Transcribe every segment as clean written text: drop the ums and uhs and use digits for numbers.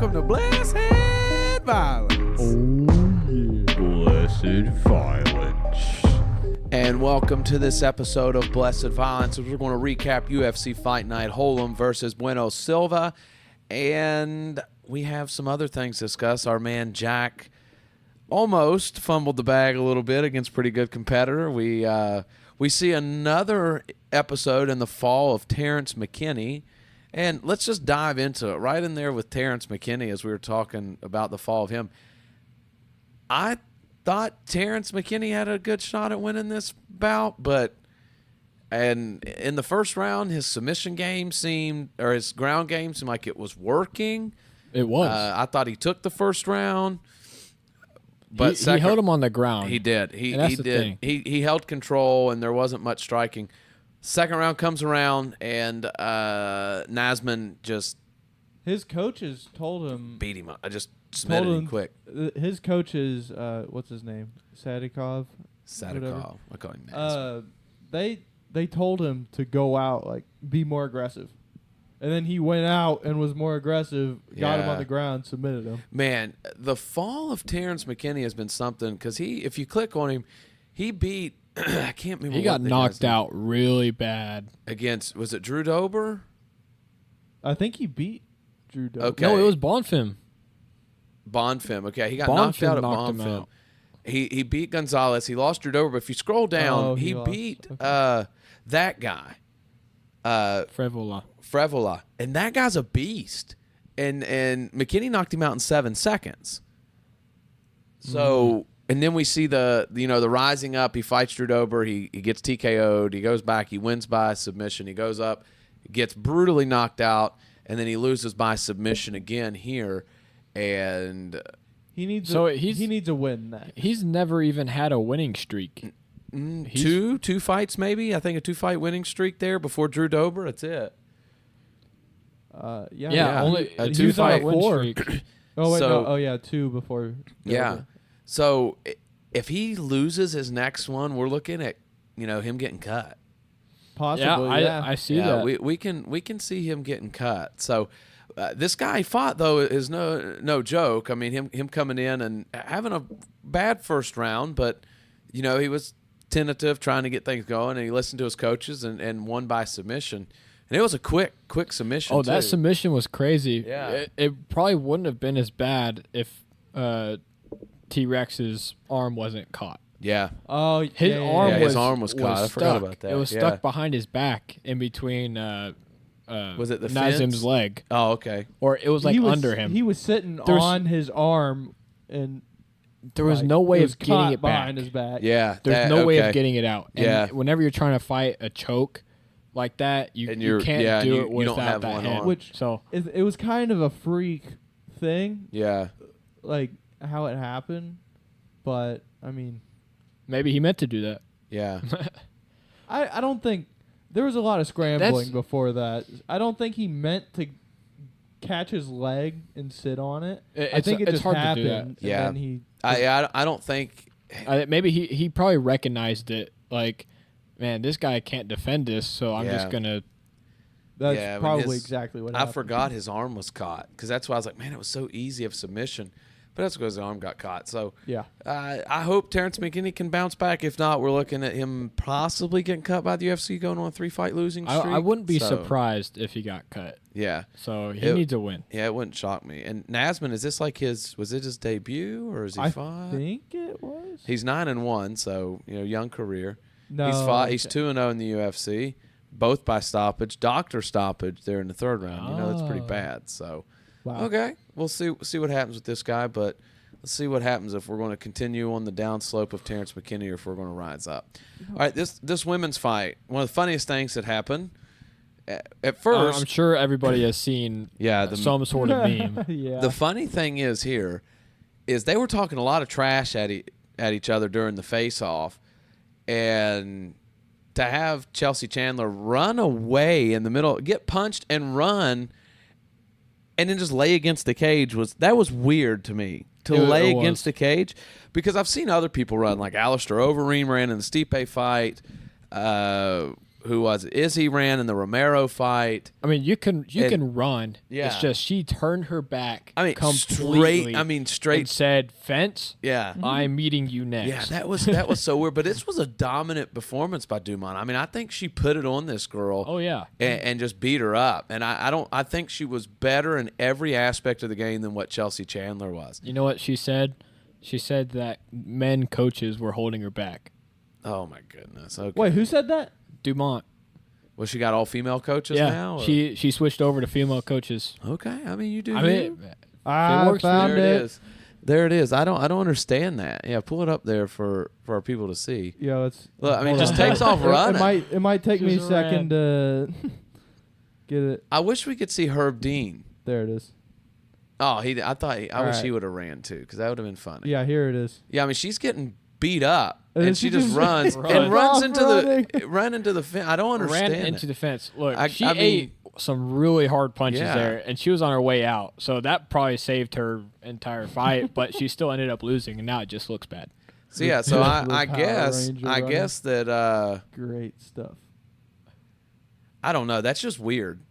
welcome to Blessed Violence. Oh, yeah. Blessed Violence. And welcome to this episode of Blessed Violence. We're going to recap UFC Fight Night Holm versus Bueno Silva. And we have some other things to discuss. Our man Jack almost fumbled the bag a little bit against a pretty good competitor. We see another episode in the fall of Terrence McKinney. And let's just dive into it. Right in there with Terrence McKinney as we were talking about the fall of him. I thought Terrence McKinney had a good shot at winning this bout, and in the first round, his submission game his ground game seemed like it was working. It was. I thought he took the first round. But he held him on the ground. He did. He the did. thing. He held control, and there wasn't much striking. Second round comes around, and Nasman just his coaches told him beat him up. I just submitted him quick. His coaches, what's his name, Sadikov. I call him Nasman. They told him to go out, like be more aggressive, and then he went out and was more aggressive. Got him on the ground, submitted him. Man, the fall of Terrence McKinney has been something because if you click on him, he beat. I can't remember. He got knocked out really bad against. Was it Drew Dober? I think he beat Drew Dober. Okay. No, it was Bonfim. Bonfim. Okay, he got knocked out at Bonfim. He beat Gonzalez. He lost Drew Dober. But if you scroll down, he beat that guy, Frevola, and that guy's a beast. And McKinney knocked him out in 7 seconds. So. And then we see the rising up. He fights Drew Dober. He gets TKO'd. He goes back. He wins by submission. He goes up, gets brutally knocked out, and then he loses by submission again here. And he needs a win. Next. He's never even had a winning streak. Two fights maybe. I think a 2-fight winning streak there before Drew Dober. That's it. Only a 2-fight win streak. Oh wait, no. Oh yeah, 2 before Dober. Yeah. So if he loses his next one, we're looking at him getting cut. Possibly, yeah. I see that. We can see him getting cut. So this guy fought though is no joke. I mean him coming in and having a bad first round, but he was tentative, trying to get things going, and he listened to his coaches and won by submission. And it was a quick submission. Oh, that submission was crazy. Yeah, it probably wouldn't have been as bad if T-Rex's arm wasn't caught. Yeah. Oh, his arm was caught. I forgot about that. It was stuck behind his back in between was it the Nazim's leg? Oh, okay. Or it was under him. He was sitting on his arm, and there was no way of getting it back. Behind his back. Yeah. There's no way of getting it out. And yeah. whenever you're trying to fight a choke like that, you can't do it without that hand. Which it was kind of a freak thing. Yeah. Like how it happened, but I mean, maybe he meant to do that. Yeah. I don't think there was a lot of scrambling before that. I don't think he meant to catch his leg and sit on it. I think it just hard happened. To do that. Yeah. And I don't think maybe he probably recognized it. Like, man, this guy can't defend this, so I'm just gonna. That's probably exactly what happened. I forgot his arm was caught because that's why I was like, man, it was so easy of submission. But that's because his arm got caught. So yeah, I hope Terrence McKinney can bounce back. If not, we're looking at him possibly getting cut by the UFC, going on a 3-fight losing streak. I wouldn't be surprised if he got cut. Yeah. So he needs a win. Yeah, it wouldn't shock me. And Nasman, is this like was it his debut or is he fought? I think it was. He's 9-1, so young career. No, he's fought. He's 2-0 in the UFC, both by stoppage, doctor stoppage there in the third round. That's pretty bad. So. Wow. Okay, we'll see what happens with this guy, but let's see what happens if we're going to continue on the downslope of Terrence McKinney or if we're going to rise up. All right, this women's fight, one of the funniest things that happened. At first, I'm sure everybody has seen some sort of meme. Yeah. The funny thing is they were talking a lot of trash at each other during the face-off, and to have Chelsea Chandler run away in the middle, get punched and run, and then just lay against the cage was weird to me. To lay against the cage, because I've seen other people run, like Alistair Overeem ran in the Stipe fight. who was it? Izzy ran in the Romero fight. I mean, you can run. Yeah. It's just she turned her back. I mean, completely. straight. And said, "Fence. Yeah. I'm meeting you next." Yeah, that was so weird. But this was a dominant performance by Dumont. I mean, I think she put it on this girl. Oh yeah. And just beat her up. And I think she was better in every aspect of the game than what Chelsea Chandler was. You know what she said? She said that men coaches were holding her back. Oh my goodness. Okay. Wait, who said that? Dumont. Well, she got all female coaches Yeah, now? Or? she switched over to female coaches. Okay. I mean, you do. I mean, I works for found there it it. is. There it is. I don't understand that. Yeah, pull it up there for our people to see. Yeah, it's. Look, I mean, hold just on. takes off running. It might take me a She's second to get it. I wish we could see Herb Dean. There it is. Oh, I wish right. he would have ran too, because that would have been funny. Yeah, here it is. Yeah, I mean, she's getting beat up, And and she just runs runs. and runs Off into running. ran into the fence. I don't understand. ran into it. the fence. Look, I she mean- ate some really hard punches Yeah. there, and she was on her way out. So that probably saved her entire fight, but she still ended up losing, and now it just looks bad. So yeah, so The I Power guess Ranger I running. guess that Great stuff. I don't know. That's just weird.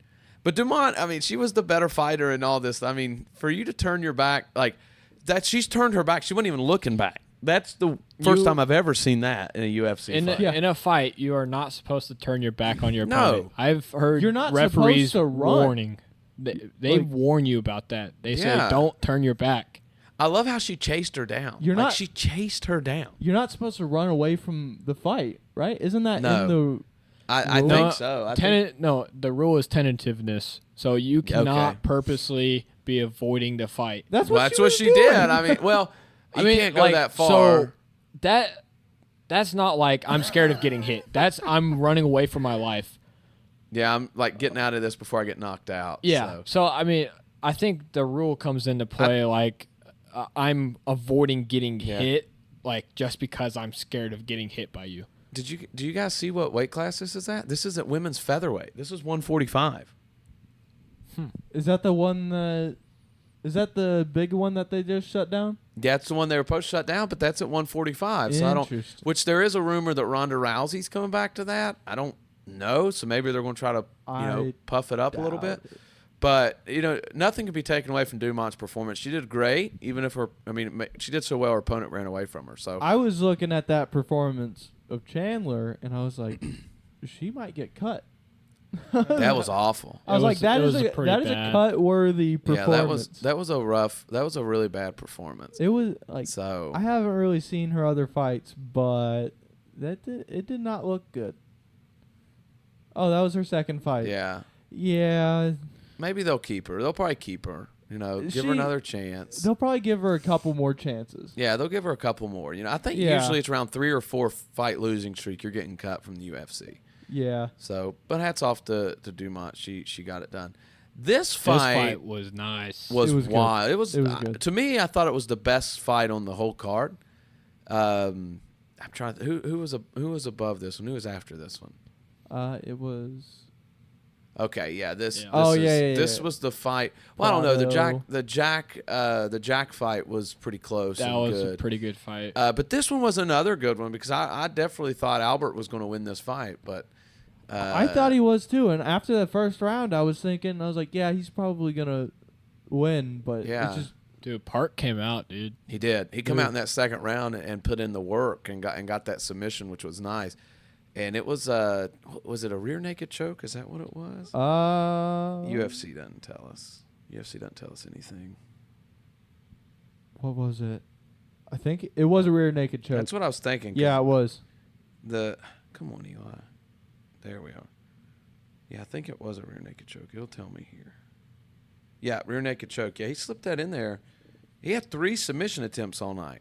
But Dumont, I mean, she was the better fighter in all this. I mean, for you to turn your back like that, she's turned her back. She wasn't even looking back. That's the first time I've ever seen that in a UFC fight. In a fight, you are not supposed to turn your back on your No. opponent. I've heard You're not referees supposed to run. warning. They Like- warn you about that. They say Yeah. don't turn your back. I love how she chased her down. You're like, not- she chased her down. You're not supposed to run away from the fight, right? Isn't that No. in the? I Rule? think so. No, the rule is tentativeness. So you cannot Okay. purposely be avoiding the fight. That's Well, what that's she what was she doing. did. I mean, well, you can't go like, that far. So that's not like I'm scared of getting hit. That's I'm running away from my life. Yeah, I'm like getting out of this before I get knocked out. Yeah. So. So I mean, I think the rule comes into play I'm avoiding getting hit, like just because I'm scared of getting hit by you. Do you guys see what weight class this is at? This is at women's featherweight. This is 145. Is that the one that? Is that the big one that they just shut down? That's the one they were supposed to shut down, but that's at 145. So I don't. Interesting. Which there is a rumor that Ronda Rousey's coming back to that. I don't know. So maybe they're going to try to I puff it up a little bit. doubt it. But nothing can be taken away from Dumont's performance. She did great, even if she did so well her opponent ran away from her. So I was looking at that performance of Chandler, and I was like, she might get cut. that was awful. I was like, that it is was a pretty bad. cut-worthy performance. Yeah, that was a really bad performance. It was like So I haven't really seen her other fights, but it did not look good. Oh, that was her second fight. yeah, Yeah. maybe they'll keep her. They'll probably keep her. Give her She- another chance. They'll probably give her a couple more chances. Yeah, they'll give her a couple more. I think Yeah. usually it's around 3 or 4 fight losing streak. You're getting cut from the UFC. Yeah. So, but hats off to Dumont. She got it done. This This fight fight was nice. was It was good. wild. It was good. to me. I thought it was the best fight on the whole card. I'm trying to who was above this one? Who was after this one? It was. Okay, yeah. This was the fight. Well, I don't know. The Jack fight was pretty close. That and was good. a pretty good fight. But this one was another good one because I definitely thought Albert was going to win this fight, but I thought he was too, and after the first round, I was like, yeah, he's probably gonna win, but Yeah. it's just Dude, Park came out, dude. he did. He come out in that second round and put in the work and got that submission, which was nice. And it was it a rear naked choke? Is that what it was? UFC doesn't tell us. UFC doesn't tell us anything. What was it? I think it was a rear naked choke. That's what I was thinking. 'cause Yeah, it was. Come on, Eli. There we are. Yeah, I think it was a rear naked choke. It'll tell me here. Yeah, rear naked choke. Yeah, he slipped that in there. He had 3 submission attempts all night.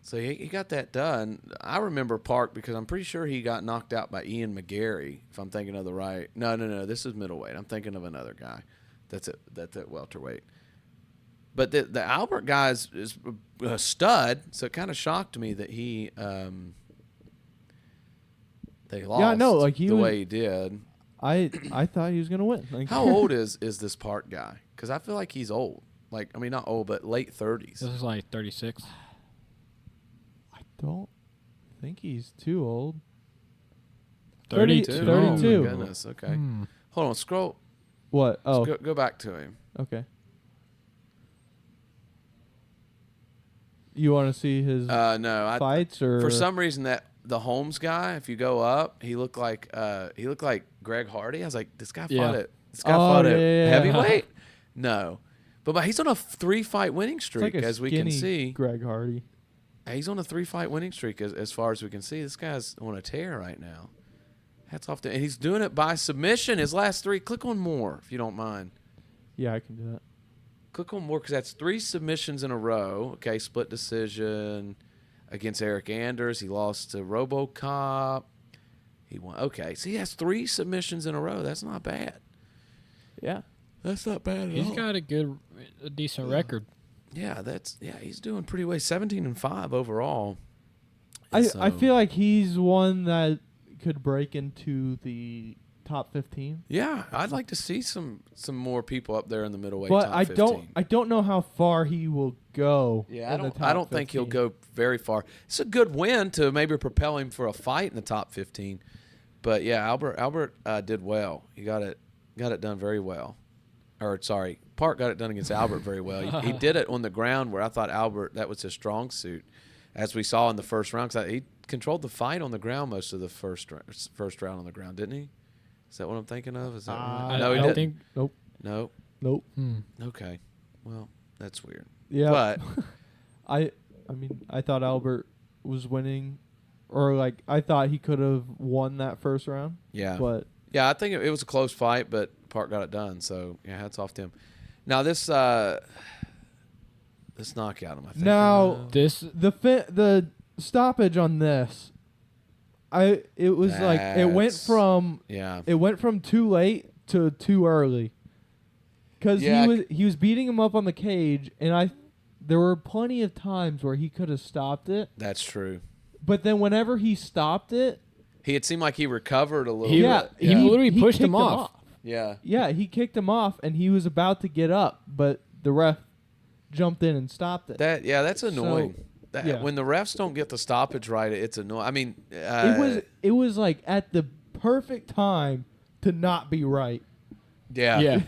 So he got that done. I remember Park because I'm pretty sure he got knocked out by Ian McGarry, if I'm thinking of the right. No. This is middleweight. I'm thinking of another guy. That's at welterweight. But the Albert guy is a stud, so it kind of shocked me that they lost I know, like, the way he did. I thought he was gonna win. Like, How old is this Park guy? Because I feel like he's old. Like, I mean, not old, but late 30s. This is like 36. I don't think he's too old. 32. 32. Oh, my goodness. Okay. Hold on. Scroll. What? Oh. Go back to him. Okay. You want to see his fights or for some reason that the Holmes guy, if you go up, he looked like Greg Hardy. I was like, this guy fought it. This guy fought it heavyweight. No, but he's on a 3-fight winning streak, like as we can see. Greg Hardy. He's on a 3-fight winning streak as far as we can see. This guy's on a tear right now. Hats off to, and he's doing it by submission. His last 3. Click on more if you don't mind. Yeah, I can do that. Click on more because that's 3 submissions in a row. Okay, split decision against Eric Anders. He lost to RoboCop. He won. Okay, so he has 3 submissions in a row. That's not bad. Yeah, that's not bad at all. He's got a decent record. Yeah, he's doing pretty well. 17-5 overall. I feel like he's one that could break into the top 15. Yeah, I'd like to see some more people up there in the middleweight. But top 15. I don't know how far he will go. Yeah, I don't think he'll go very far. It's a good win to maybe propel him for a fight in the top 15. But yeah, Albert did well. He got it done very well. Or sorry, Park got it done against Albert very well. He did it on the ground where I thought Albert, that was his strong suit, as we saw in the first round. Cause he controlled the fight on the ground most of the first round on the ground, didn't he? Is that what I'm thinking of? Is that right? No, he didn't. Nope. Nope. Okay. Well, that's weird. Yeah. But I thought Albert was winning, or I thought he could have won that first round. Yeah. But yeah, I think it was a close fight, but Park got it done. So yeah, hats off to him. Now this knockout, I think. Now the stoppage on this. It went from too late to too early, because he was beating him up on the cage, and there were plenty of times where he could have stopped it. That's true. But then whenever he stopped it, it seemed like he recovered a little bit. He literally pushed him off. Yeah, he kicked him off, and he was about to get up, but the ref jumped in and stopped it. That's annoying. So, when the refs don't get the stoppage right, it's annoying. I mean, it was at the perfect time to not be right. Yeah.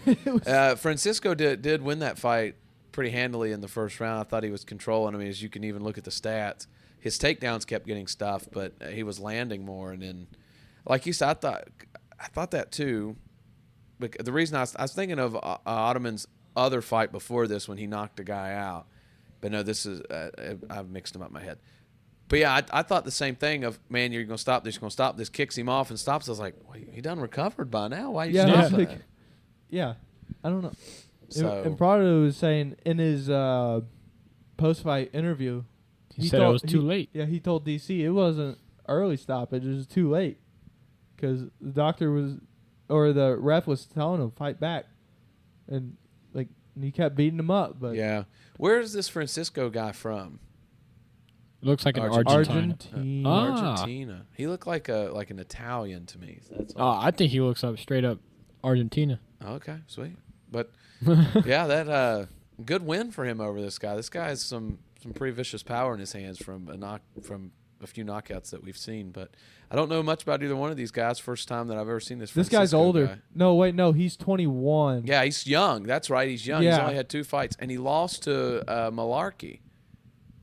Francisco did win that fight pretty handily in the first round. I thought he was controlling. I mean, as you can even look at the stats, his takedowns kept getting stuffed, but he was landing more. And then, like you said, I thought that too. But the reason I was thinking of Ottoman's other fight before this when he knocked a guy out. But no, this is I've mixed them up in my head. But yeah, I thought the same thing of, man, you're going to stop this, you're going to stop this, kicks him off and stops. I was like, wait, he done recovered by now? Why are you stopping that? Yeah, I don't know. So, and Prado was saying in his post-fight interview, he said it was too late. Yeah, he told DC it wasn't early stoppage, it was too late. Because the doctor the ref was telling him, fight back. And he kept beating him up. But yeah. Where is this Francisco guy from? Looks like an Argentina. Argentina. He looked like an Italian to me. That's I think he looks straight up Argentina. Okay, sweet. But yeah, that good win for him over this guy. This guy has some pretty vicious power in his hands from a few knockouts that we've seen. But I don't know much about either one of these guys. First time that I've ever seen this. This guy's older. Guy. No, he's 21. Yeah, he's young. That's right, he's young. Yeah. He's only had 2 fights, and he lost to Malarkey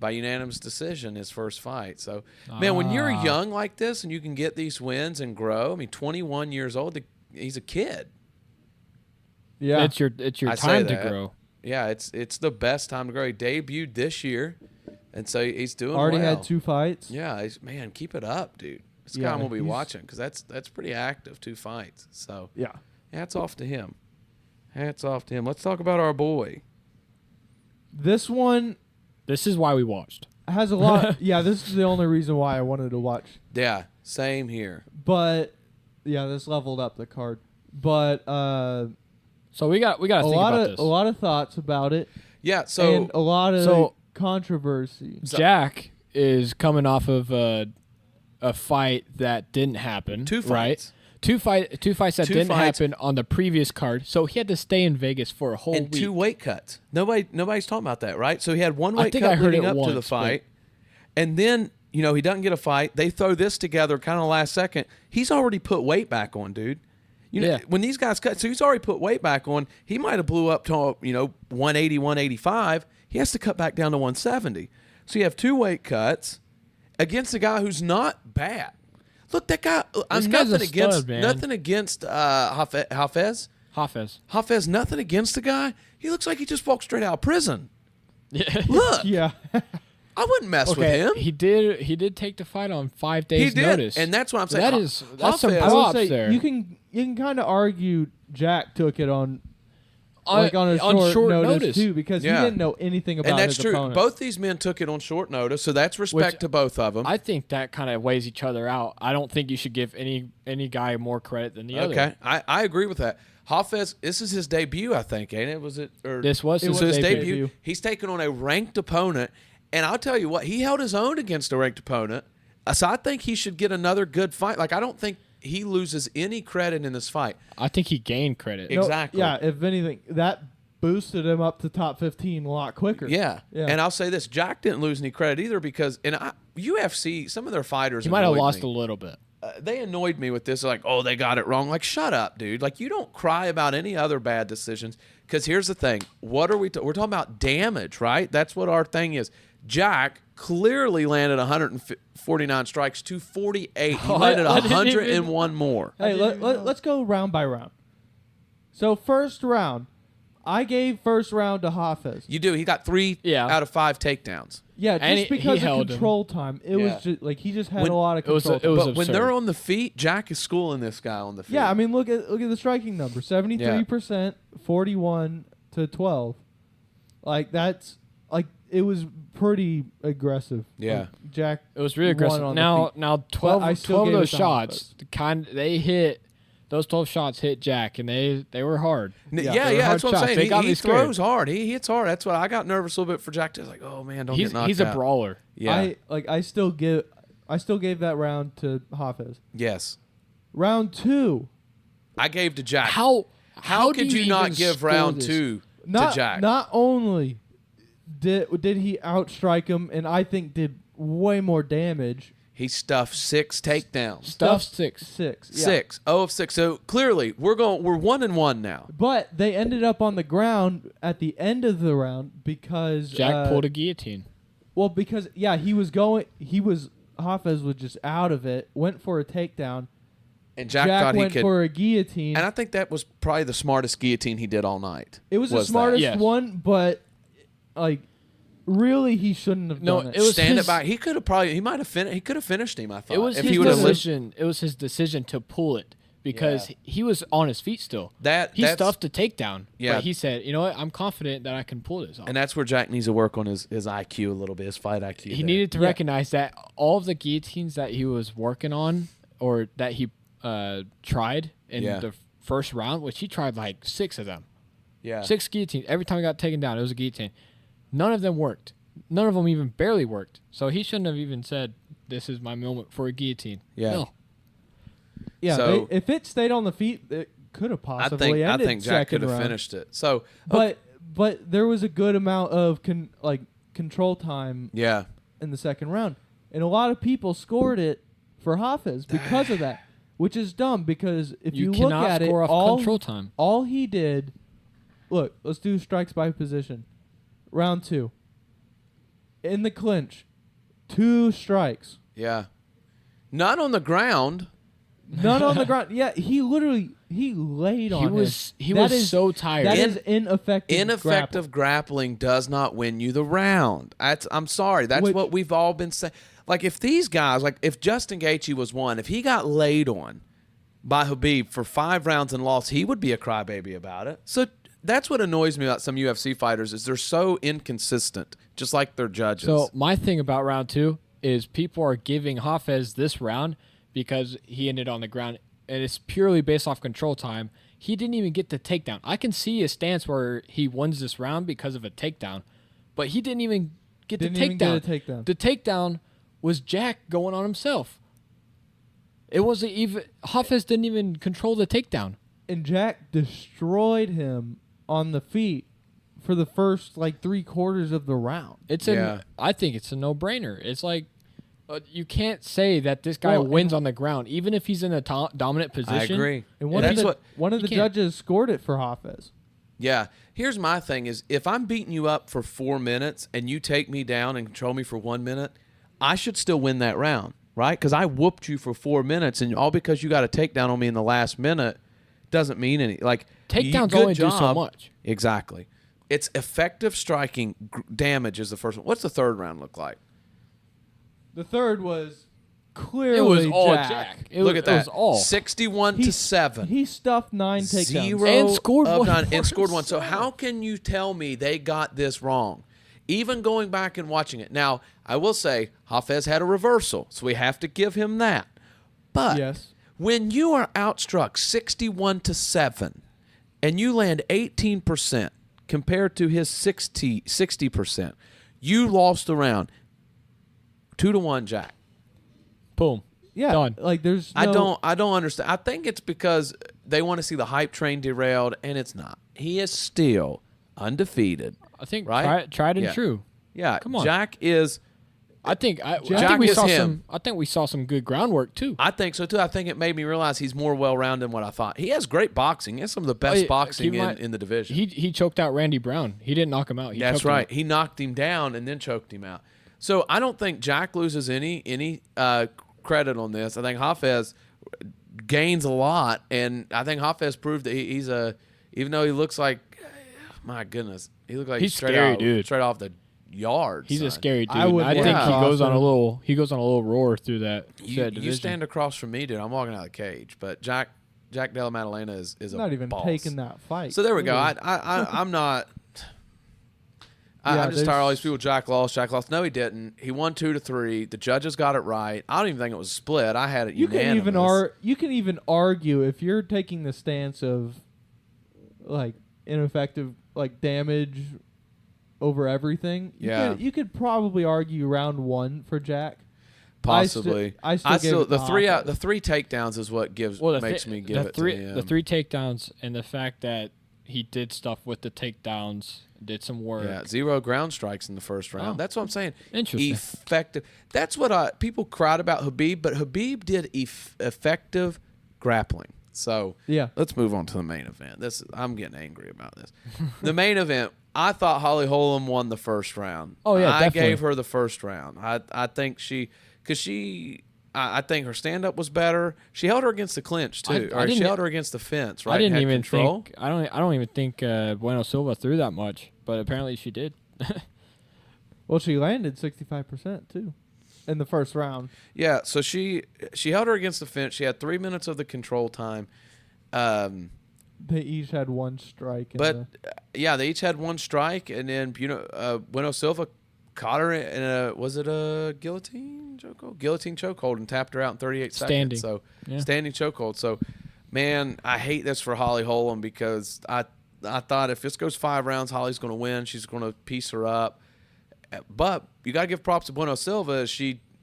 by unanimous decision his first fight. So, man, when you're young like this and you can get these wins and grow, I mean, 21 years old, he's a kid. Yeah, it's your time to grow. Yeah, it's the best time to grow. He debuted this year, and so he's doing already well. had 2 fights. Yeah, man, keep it up, dude. This guy I'm gonna be watching because that's pretty active. 2 fights. So yeah, hats off to him. Hats off to him. Let's talk about our boy. This one. This is why we watched. Has a lot. Yeah, this is the only reason why I wanted to watch. Yeah, same here. But yeah, this leveled up the card. But so we got to think about this. A lot of thoughts about it. Yeah, so and a lot of controversy. Jack is coming off of a fight that didn't happen. 2 fights. Right? Two fights that didn't happen on the previous card, so he had to stay in Vegas for a whole week. And 2 weight cuts. Nobody's talking about that, right? So he had 1 weight cut leading up to the fight, and then he doesn't get a fight. They throw this together kind of last second. He's already put weight back on, dude. When these guys cut, so he's already put weight back on. He might have blew up to 180, 185. He has to cut back down to 170. So you have 2 weight cuts against a guy who's not bad. Look, that guy. This guy's a stud, man. Nothing against Hafez. Hafez, nothing against the guy. He looks like he just walked straight out of prison. Yeah. Look. Yeah. I wouldn't mess with him. He did take the fight on 5 days notice. And that's what I'm saying. That's some I would props say there. you can kind of argue Jack took it on a on short notice too, because he didn't know anything about and that's his true. opponent. Both these men took it on short notice, so that's respect to both of them. I think that kind of weighs each other out. I don't think you should give any guy more credit than the other. Okay, I agree with that. Hafez, this is his debut, I think, ain't it? Was it? Or This was his debut. He's taken on a ranked opponent, and I'll tell you what, he held his own against a ranked opponent. So I think he should get another good fight. Like, I don't think he loses any credit in this fight. I think he gained credit. Exactly. Yeah, if anything, that boosted him up to top 15 a lot quicker. Yeah. And I'll say this, Jack didn't lose any credit either because UFC, some of their fighters He might have annoyed lost me. a little bit. They annoyed me with this, like, oh, they got it wrong. Like, shut up, dude. Like, you don't cry about any other bad decisions. Because here's the thing. What are we we're talking about damage, right? That's what our thing is. Jack clearly landed 149 strikes to 48. He landed 101 more. Hey, let's go round by round. So first round, I gave first round to Hafez. You do. He got 3 out of 5 takedowns. Yeah, And just he because held of control time. It was just like he just had When- a lot of it was control. a- it was time. But when absurd. they're on the feet, Jack is schooling this guy on the feet. Yeah, I mean look at the striking number. 73%, 41 to 12. Like that's like it was pretty aggressive. Yeah. Like, Jack It was really won aggressive. on the Now, feet. 12, But I still 12 of gave those it to shots, they hit. Those 12 shots hit Jack, and they were hard. Yeah, they were that's hard what I'm shots. saying. They got He me scared. throws hard. He hits hard. That's what I got nervous a little bit for Jack. Just like, oh man, don't get knocked He's out. a brawler. Yeah. I still gave that round to Hafez. Yes. Round 2. I gave to Jack. How could do you not even give score round this? 2 Not to Jack? Not only did he outstrike him, and I think did way more damage. He stuffed 6 takedowns. Stuff 6. 6. Yeah. 6. 0 of 6. So clearly we're 1-1 now. But they ended up on the ground at the end of the round because Jack pulled a guillotine. Well, because Hafez was just out of it, went for a takedown. And Jack Jack thought he went could. for a guillotine. And I think that was probably the smartest guillotine he did all night. It was the that. smartest Yes. one, but like really he shouldn't have No, done it. it was Stand his- it back. He could have probably. He might have finished. He could have finished him. I thought. It was if his he would have lived. decision. It was his decision to pull it because he was on his feet still. He That's- stuffed a takedown. Yeah. But he said, "You know what? I'm confident that I can pull this off." And that's where Jack needs to work on his IQ a little bit, his fight IQ. He needed to recognize that all of the guillotines that he was working on or that he tried in the first round, which he tried like 6 of them. Yeah. 6 guillotines. Every time he got taken down, it was a guillotine. None of them worked. None of them even barely worked. So he shouldn't have even said, "This is my moment for a guillotine." Yeah. No. Yeah, So- if it stayed on the feet, it could have possibly I ended think Jack could second have round. finished it. So, But there was a good amount of control time yeah. in the second round, and a lot of people scored it for Hafez because of that, which is dumb because if you, look cannot at it, score off all control time. all he did. Look, let's do strikes by position. Round 2. In the clinch, 2 strikes. Yeah. Not on the ground. None on the ground. Yeah, he laid on him. He That was is- so tired. That is ineffective. Ineffective grappling does not win you the round. I'm sorry. That's Which- what we've all been saying. Like, if these guys, like, if Justin Gaethje was one, if he got laid on by Khabib for 5 rounds and lost, he would be a crybaby about it. So that's what annoys me about some UFC fighters is they're so inconsistent, just like their judges. So my thing about round 2 is people are giving Hafez this round because he ended on the ground, and it's purely based off control time. He didn't even get the takedown. I can see his stance where he wins this round because of a takedown, but he didn't even get the takedown. The takedown was Jack going on himself. It wasn't even Hafez didn't even control the takedown. And Jack destroyed him on the feet for the first 3/4 of the round. I think it's a no-brainer. It's like You can't say that this guy Well, wins on the ground, even if he's in a dominant position. I agree. And one of the can't. judges scored it for Hafez. Yeah. Here's my thing is if I'm beating you up for 4 minutes and you take me down and control me for 1 minute, I should still win that round, right? Because I whooped you for 4 minutes, and all because you got a takedown on me in the last minute doesn't mean any. Like Takedowns good only do so job. much. Exactly. It's effective striking damage is the first one. What's the third round look like? The third was clearly It was all Jack. Jack. Look at that. It was all. 61 to 7. He stuffed 9 takedowns. 0 And scored of one 9 for and scored one. So himself. how can you tell me they got this wrong? Even going back and watching it. Now, I will say Hafez had a reversal, so we have to give him that. But Yes. when you are outstruck 61 to 7 and you land 18% compared to his 60%, you lost the round. 2-1 Jack. Boom. Yeah. Done. Like there's no, I don't understand. I think it's because they want to see the hype train derailed, and it's not. He is still undefeated. I think Right? tried and Yeah. true. Yeah, Come on. Jack is. I think Jack we is saw him. I think we saw some good groundwork too. I think so too. I think it made me realize he's more well-rounded than what I thought. He has great boxing. He has some of the best boxing keep in mind, in the division. He choked out Randy Brown. He didn't knock him out. He That's choked him right. out. He knocked him down and then choked him out. So I don't think Jack loses any credit on this. I think Hafez gains a lot, and I think Hafez proved that he's a. Even though he looks like, my goodness, he looked like He's straight scary, out, dude. straight off the yard. He's a son. scary dude. I would I think walk he goes on a across little. He goes on a little roar through that. You division. stand across from me, dude. I'm walking out of the cage, but Jack Della Maddalena is a not even boss. taking that fight. So there we go. Really. I'm not. Yeah, I'm just tired of all these there's- people. Jack lost. No, he didn't. He won 2-3. The judges got it right. I don't even think it was split. I had it You can unanimous. even argue if you're taking the stance of like ineffective like damage over everything. Yeah. You could probably argue round 1 for Jack. Possibly. I still gave it the to three Hafez. takedowns is what makes me give it to him. The 3 takedowns and the fact that he did stuff with the takedowns, did some work. Yeah, 0 ground strikes in the first round. Oh. That's what I'm saying. Interesting. Effective. That's what people cried about Habib, but Habib did effective grappling. So Yeah. let's move on to the main event. I'm getting angry about this. The main event. I thought Holly Holm won the first round. Oh, yeah, I definitely. gave her the first round. I think I think her stand up was better. She held her against the clinch too, I or she didn't- held her against the fence. Right, I didn't Had even control. think. I don't even think Bueno Silva threw that much, but apparently she did. Well, she landed 65% too in the first round. Yeah, so she held her against the fence. She had 3 minutes of the control time. They each had 1 strike. Yeah, they each had 1 strike, and then Bueno Silva caught her in a guillotine chokehold? Guillotine chokehold and tapped her out in 38 Standing. seconds. So Yeah. standing chokehold. So, man, I hate this for Holly Holm because I thought if this goes 5 rounds, Holly's going to win. She's going to piece her up. But you got to give props to Bueno Silva.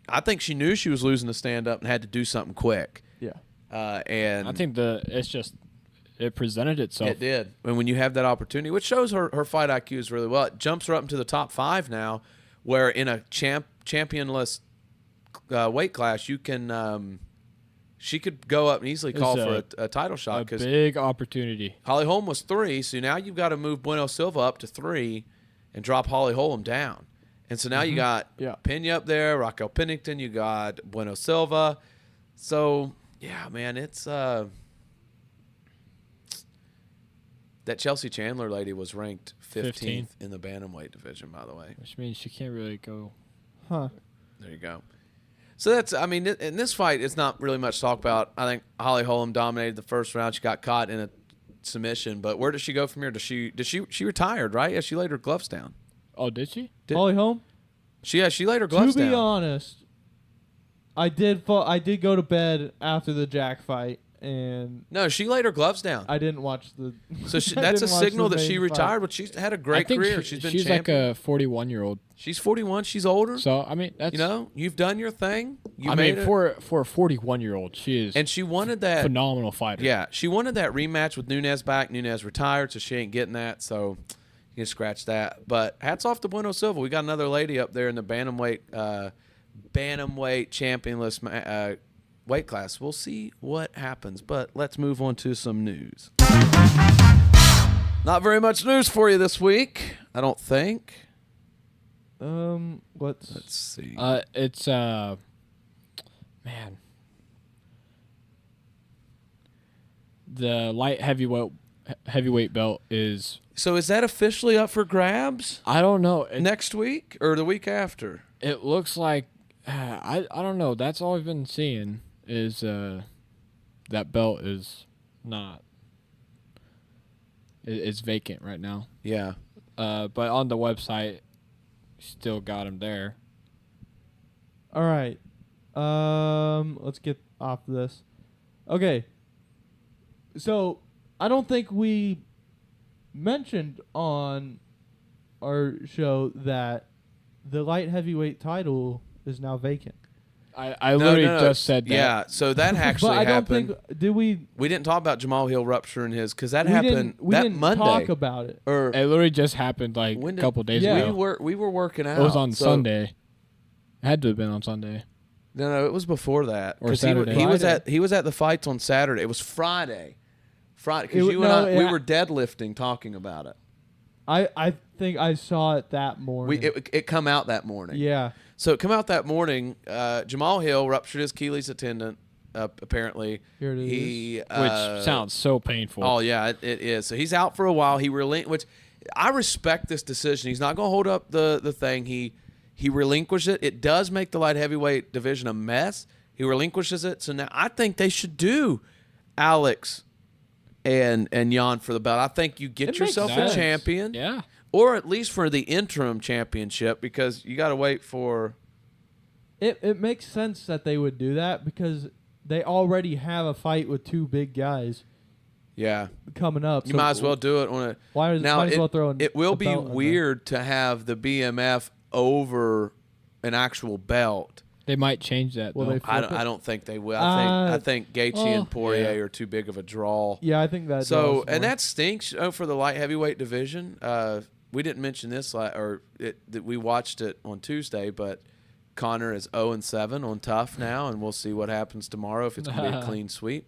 I think she knew she was losing the stand up and had to do something quick. yeah. And I think it presented itself. it did. And when you have that opportunity, which shows her fight IQ is really well, it jumps her up into the top 5 now, where in a championless weight class, you can she could go up and easily call for a title shot A because big opportunity. Holly Holm was 3, so now you've got to move Bueno Silva up to 3 and drop Holly Holm down. And so now you got Yeah. Pena up there, Raquel Pennington, you got Bueno Silva. So, yeah, man, it's that Chelsea Chandler lady was ranked 15th in the bantamweight division, by the way. Which means she can't really go. Huh. There you go. So in this fight, it's not really much to talk about. I think Holly Holm dominated the first round. She got caught in a submission, but where does she go from here? She retired, right? Yeah, she laid her gloves down. Oh, did she? Holly Holm? She laid her gloves To be down. honest, I did go to bed after the Jack fight, and No, she laid her gloves down. I didn't watch the. So I that's a didn't watch signal the that she main retired, fight. but she's had a I great think career. She's been she's like champion. a 41-year-old. She's 41. She's older. So I mean, that's You've done your thing. You I made mean, it. for a 41-year-old, she is And she wanted that. phenomenal fighter. Yeah, she wanted that rematch with Nunes back. Nunes retired, so she ain't getting that. So you can scratch that. But hats off to Bueno Silva. We got another lady up there in the bantamweight bantamweight championless weight class. We'll see what happens, but let's move on to some news. Not very much news for you this week, I don't think. Let's see. It's man. The light heavyweight belt is. So is that officially up for grabs? I don't know. Next week or the week after? It looks like I don't know. That's all I've been seeing is that belt is not. It's vacant right now. Yeah. But on the website, still got him there. All right. Let's get off this. Okay. So I don't think we mentioned on our show that the light heavyweight title is now vacant. I literally just said that. Yeah, so that actually but I happened. don't think we didn't talk about Jamal Hill rupturing his because that we happened we that didn't Monday. talk about it. Or It literally just happened like a couple days yeah. ago. we were working out. It was on so- Sunday. It had to have been on Sunday. No, it was before that. Or 'Cause Saturday. He was Friday. at the fights on Saturday. It was Friday. Because It wa- you and no, I, we yeah. were deadlifting talking about it. I think I saw it that morning. It come out that morning. yeah. So it come out that morning. Jamal Hill ruptured his Achilles tendon. Apparently, Here it is. he Which sounds so painful. Oh yeah, it is. So he's out for a while. Which I respect this decision. He's not going to hold up the thing. He relinquished it. It does make the light heavyweight division a mess. He relinquishes it. So now I think they should do Alex and Jan for the belt. I think you get It makes yourself a sense. champion. Yeah. Or at least for the interim championship, because you got to wait for. It makes sense that they would do that because they already have a fight with two big guys Yeah, coming up. you so might as well do it on a. Why is Now might as well throw it will a be belt on there. weird to have the BMF over an actual belt. They might change that, Will though. they flip I it? don't think they will. I think Gaethje well, and Poirier yeah. are too big of a draw. Yeah, I think that. So draws and more. that stinks for the light heavyweight division. We didn't mention this that we watched it on Tuesday, but Connor is 0-7 on Tough now, and we'll see what happens tomorrow if it's going to be a clean sweep.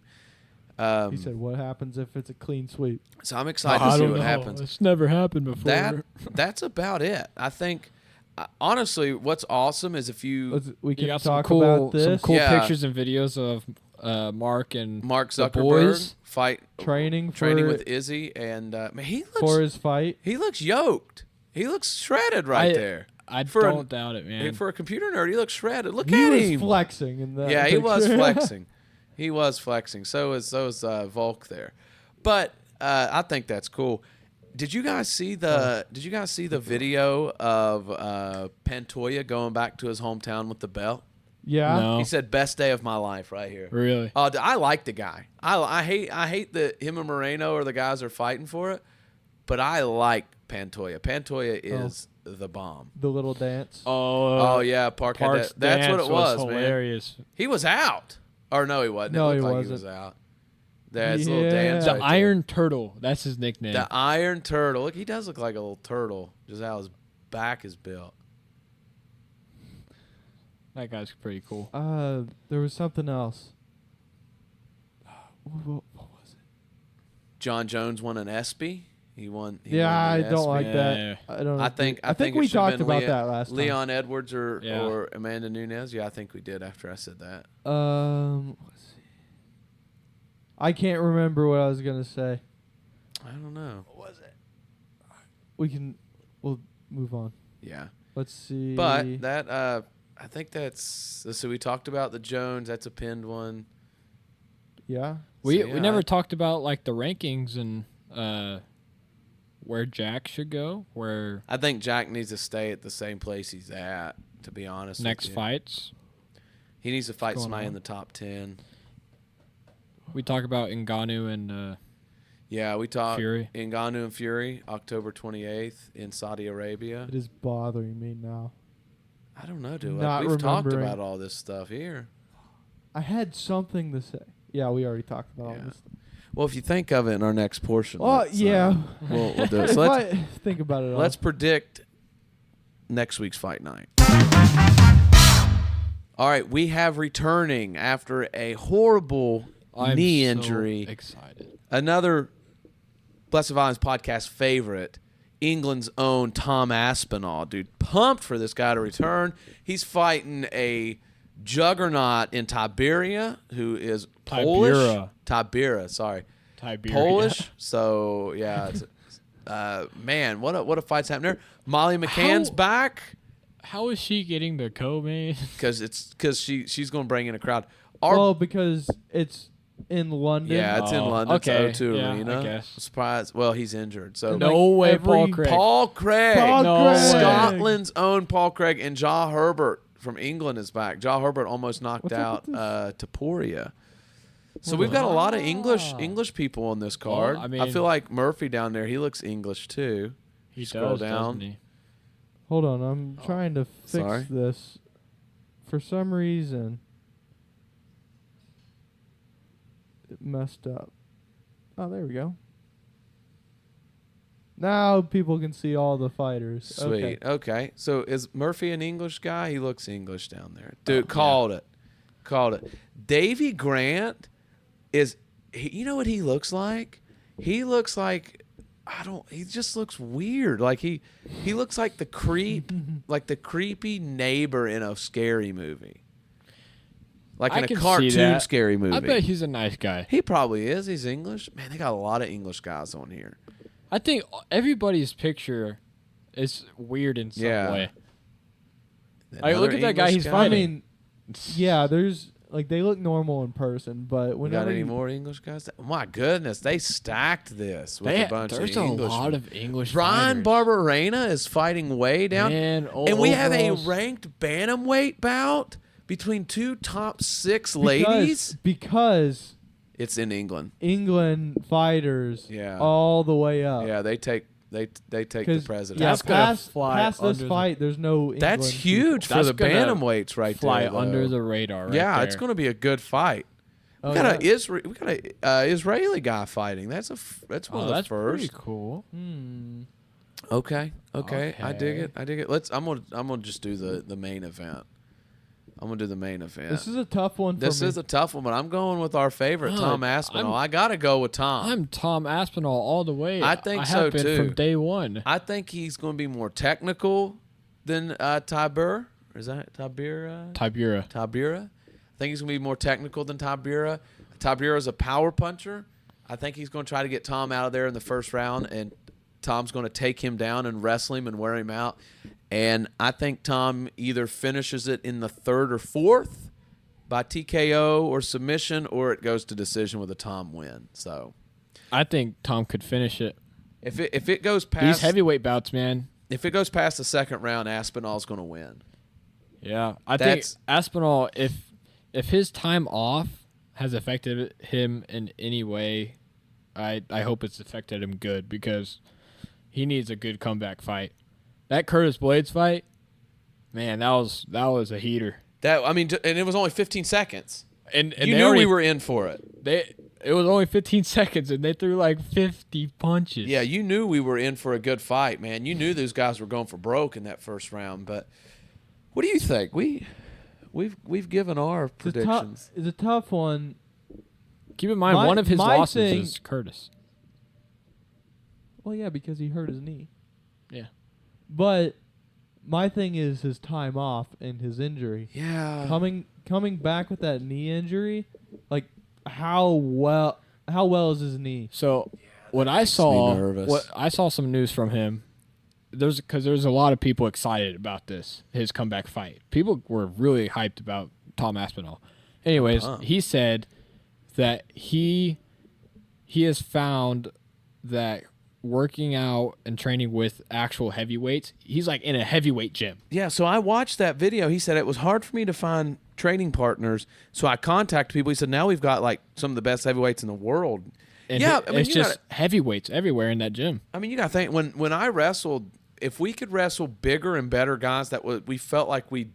He said, "What happens if it's a clean sweep?" So I'm excited I to see don't what know. happens. It's never happened before. That's about it. I think honestly, what's awesome is if you We You can got some talk cool, about this some cool Yeah. pictures and videos of Mark and Mark the Zuckerberg boys. fight training with Izzy, and man, he for looks his fight. he looks yoked. He looks shredded right there. I For a- don't doubt it, man. For a computer nerd, he looks shredded. Look He at was him. flexing in that. Yeah, he was picture. flexing. He was flexing. So was Volk there. But I think that's cool. Did you guys see the video of Pantoja going back to his hometown with the belt? Yeah. No. He said, "Best day of my life," right here. Really? I like the guy. I hate that him and Moreno are the guys that are fighting for it, but I like Pantoja. Pantoja is the bomb. The little dance. Oh yeah, Park had Park's that. That's what dance it was, man. hilarious. He was out. Or no, he wasn't. No, It he looked like he wasn't. was out. That's a little Yeah. dance. The right there. Iron Turtle. That's his nickname. The Iron Turtle. Look, he does look like a little turtle, just how his back is built. That guy's pretty cool. There was something else. What was it? John Jones won an ESPY. He won the I don't ESPY. like Yeah. that. I don't. I think it should've we talked been about that last time. Leon Edwards or Yeah. Amanda Nunes. Yeah, I think we did after I said that. Let's see. I can't remember what I was gonna say. I don't know. What was it? We'll move on. Yeah. Let's see. But that I think that's so we talked about the Jones. That's a pinned one. yeah. We So, yeah, never I- talked about like the rankings and where Jack should go, where I think Jack needs to stay at the same place he's at. To be honest, next with you. fights. He needs to fight going somebody on? in the top 10. We talk about Ngannou and Yeah, we talked Fury. Ngannou and Fury, October 28th in Saudi Arabia. It is bothering me now. I don't know, dude. Not We've talked remembering. about all this stuff here. I had something to say. Yeah, we already talked about all Yeah. this. Well, if you think of it in our next portion, Oh let's, yeah. we'll do it. If So let's I think about it. let's predict next week's fight night. All right, we have returning after a horrible knee so injury. Excited. Another Blessed Violence podcast favorite, England's own Tom Aspinall. Dude, pumped for this guy to return. He's fighting a juggernaut in Tiberia, who is Polish. Tibera, sorry. Tiberia. Polish. So, yeah. It's, man, what a fight's happening there. Molly McCann's back. How is she getting the co-main? Because she's going to bring in a crowd. Well, because it's in London. Yeah, it's in London. Okay. It's O2 Yeah, Arena. I guess. Surprise. Well, he's injured. So No way, every- Paul Craig. Paul Craig. No way. Scotland's own Paul Craig and Ja Herbert from England is back. Ja Herbert almost knocked What's up out with Taporia. So we've got a lot of English people on this card. Well, I I mean- feel like Murphy down there, he looks English too. He Scroll does, down. doesn't he? Hold on, I'm trying to fix Sorry. this. For some reason, it messed up. Oh, there we go. Now people can see all the fighters. Sweet. Okay. Okay. So is Murphy an English guy? He looks English down there. Dude, yeah. called it. Called it. Davy Grant you know what he looks like? He looks like he just looks weird. Like he looks like the creepy neighbor in a scary movie. Like I in a can see cartoon that. scary movie. I bet he's a nice guy. He probably is. He's English. Man, they got a lot of English guys on here. I think everybody's picture is weird in some way. Another look at that guy English he's I fighting. mean, yeah, there's like they look normal in person, but We got any more English guys? My goodness, they stacked this with a bunch there's of a English. lot of English Brian fighters. Barberena is fighting way down. Man, And we have a overalls- ranked bantamweight bout between two top 6 ladies. because It's in England. England fighters Yeah. all the way up. Yeah, they take the 'Cause, president. yeah, That's gonna past fly this under the- fight, there's no. That's England huge people. for That's the gonna bantamweights right fly there. though. under the radar. Right yeah, there. it's going to be a good fight. Oh, We got yeah. a Israeli guy fighting. That's one of the that's first. pretty cool. Okay. I dig Okay. it. I'm gonna just do the main event. I'm gonna do the main event. This is a tough one. This for me. is a tough one, but I'm going with our favorite, No, Tom Aspinall. I'm- I gotta go with Tom. I'm Tom Aspinall all the way. I think I so, have been too. from day one. I think he's going to be more technical than Tibur. Is that Tibera? Tibera. Tibera. I think he's going to be more technical than Tibera. Tibera is a power puncher. I think he's going to try to get Tom out of there in the first round, and Tom's going to take him down and wrestle him and wear him out. And I think Tom either finishes it in the third or fourth by TKO or submission, or it goes to decision with a Tom win. So I think Tom could finish it. if it goes past These heavyweight bouts, man. if it goes past the second round, Aspinall's going to win. Yeah, I That's- think Aspinall, if his time off has affected him in any way, I hope it's affected him good because he needs a good comeback fight. That Curtis Blades fight, man, that was a heater. And it was only 15 seconds. And You they knew already, we were in for it. It was only 15 seconds, and they threw like 50 punches. Yeah, you knew we were in for a good fight, man. You knew those guys were going for broke in that first round. But what do you think? We've given our predictions. It's a tough one. Keep in mind, My- one of his my losses thing- is Curtis. Well, yeah, because he hurt his knee. Yeah. But my thing is his time off and his injury. Yeah. Coming back with that knee injury, like how well is his knee? So when I me saw nervous. I saw some news from him, there's a lot of people excited about his comeback fight. People were really hyped about Tom Aspinall. Anyways, pumped. he said that he has found that working out and training with actual heavyweights, he's like in a heavyweight gym. Yeah, so I watched that video. He said it was hard for me to find training partners, so I contacted people. He said now we've got like some of the best heavyweights in the world. And Yeah, it's just heavyweights everywhere in that gym. You got to think when I wrestled, if we could wrestle bigger and better guys, we felt like we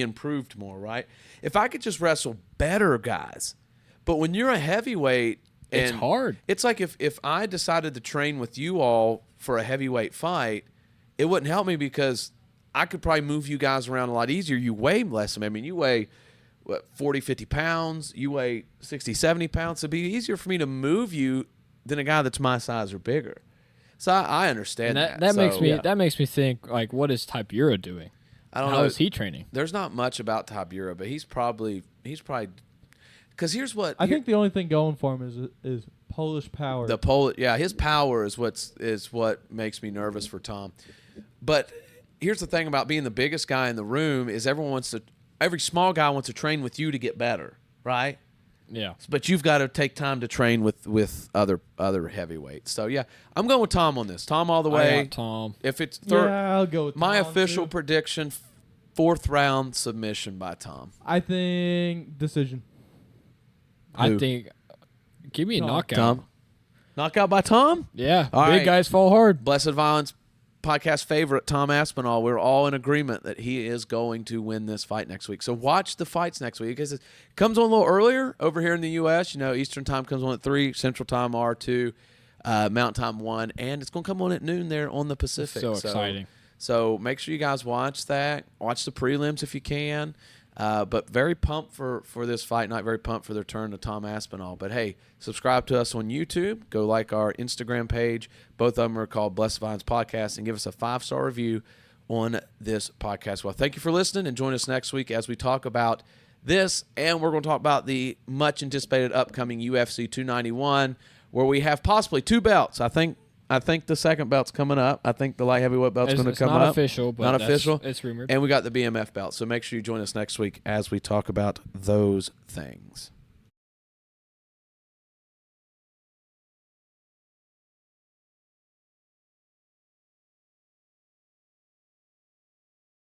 improved more, right? If I could just wrestle better guys, but when you're a heavyweight, It's and hard. It's like if I decided to train with you all for a heavyweight fight, it wouldn't help me because I could probably move you guys around a lot easier. You weigh less than me. I mean, you weigh, 40, 50 pounds. You weigh 60, 70 pounds. It'd be easier for me to move you than a guy that's my size or bigger. So I understand And that. that makes me think, like, what is Tibura doing? I don't know. How is he training? There's not much about Tibura, but he's probably because here's what I think the only thing going for him is Polish power. His power is what makes me nervous for Tom. But here's the thing about being the biggest guy in the room is every small guy wants to train with you to get better, right? Yeah. But you've got to take time to train with other heavyweights. So yeah, I'm going with Tom on this. Tom all the way. I got Tom. If it's third, yeah, I'll go with my Tom, official too. prediction, 4th round submission by Tom. I think decision. I Who? think. Give me a Tom. knockout. Tom, knockout by Tom. Yeah. All big right. guys fall hard. Blessed Violence podcast favorite, Tom Aspinall. We're all in agreement that he is going to win this fight next week. So watch the fights next week because it comes on a little earlier over here in the U.S. You know, Eastern time comes on at 3, Central time R2, Mountain time 1, and it's going to come on at noon there on the Pacific. So exciting. So make sure you guys watch that. Watch the prelims if you can. But very pumped for this fight night. Very pumped for the return to Tom Aspinall. But hey, subscribe to us on YouTube. Go like our Instagram page. Both of them are called Blessed Vines Podcast, and give us a 5-star review on this podcast. Well, thank you for listening, and join us next week as we talk about this, and we're going to talk about the much anticipated upcoming UFC 291, where we have possibly 2 belts. I think the second belt's coming up. I think the light heavyweight belt's going to come up. It's not official, but not official. It's rumored. And we got the BMF belt. So make sure you join us next week as we talk about those things.